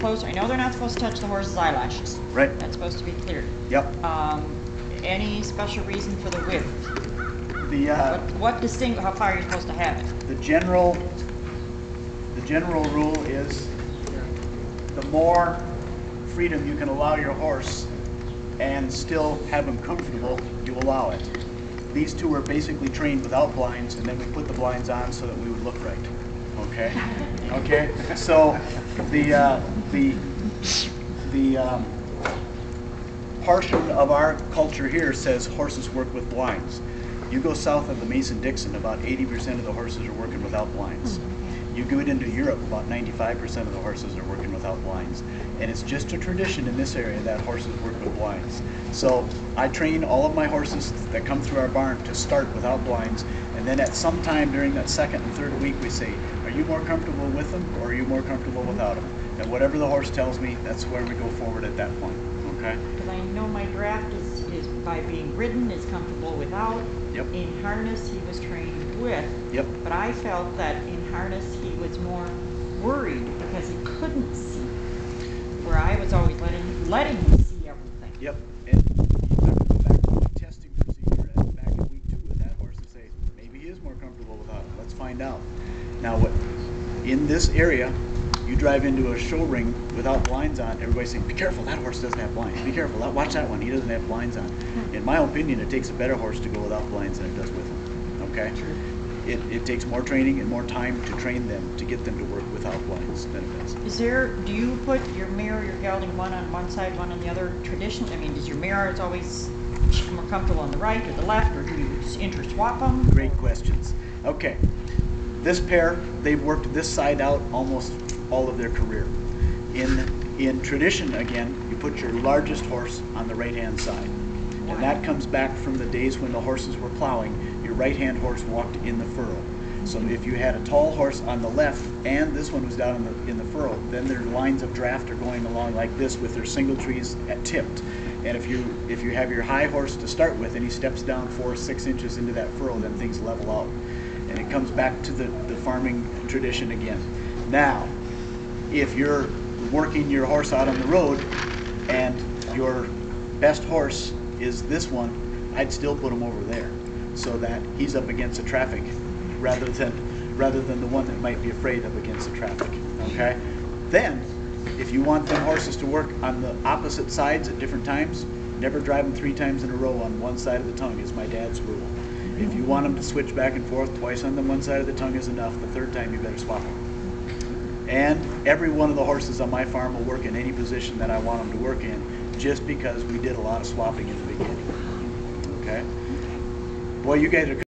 closer. I know they're not supposed to touch the horse's eyelashes. Right. That's supposed to be cleared. Yep. Any special reason for the width? The How far are you supposed to have it? the general rule is the more freedom you can allow your horse and still have him comfortable, you allow it. These two were basically trained without blinds, and then we put the blinds on so that we would look right. Okay? Okay? So the portion of our culture here says horses work with blinds. You go south of the Mason-Dixon, about 80% of the horses are working without blinds. You go into Europe, about 95% of the horses are working without blinds. And it's just a tradition in this area that horses work with blinds. So I train all of my horses that come through our barn to start without blinds, and then at some time during that second and third week we say, are you more comfortable with them or are you more comfortable without them? And whatever the horse tells me, that's where we go forward at that point. Okay? Because I know my draft is by being ridden is comfortable without. Yep. In harness he was trained with. Yep. But I felt that in harness he was more worried because he couldn't see. Where I was always letting him see everything. Yep. And you have to go back to the testing procedure back in week 2 with that horse and say, maybe he is more comfortable without it. Let's find out. Now in this area, you drive into a show ring without blinds on, everybody's saying, be careful, that horse doesn't have blinds. Be careful, watch that one, he doesn't have blinds on. In my opinion, it takes a better horse to go without blinds than it does with them. Okay? It takes more training and more time to train them to get them to work without blinds than it does. Do you put your mare, your gelding, one on one side, one on the other traditionally? I mean, does your mare is always more comfortable on the right or the left, or do you interswap them? Great questions. Okay. This pair, they've worked this side out almost all of their career. In tradition, again, you put your largest horse on the right-hand side. And that comes back from the days when the horses were plowing. Your right-hand horse walked in the furrow. So if you had a tall horse on the left and this one was down in the furrow, then their lines of draft are going along like this with their single trees tipped. And if you have your high horse to start with and he steps down 4 or 6 inches into that furrow, then things level out. And it comes back to the farming tradition again. Now, if you're working your horse out on the road and your best horse is this one, I'd still put him over there so that he's up against the traffic rather than the one that might be afraid up against the traffic. Okay? Then, if you want them horses to work on the opposite sides at different times, never drive them 3 times in a row on one side of the tongue is my dad's rule. If you want them to switch back and forth twice on the one side of the tongue is enough. The third time you better swap them. And every one of the horses on my farm will work in any position that I want them to work in, just because we did a lot of swapping in the beginning. Okay? Boy, you guys are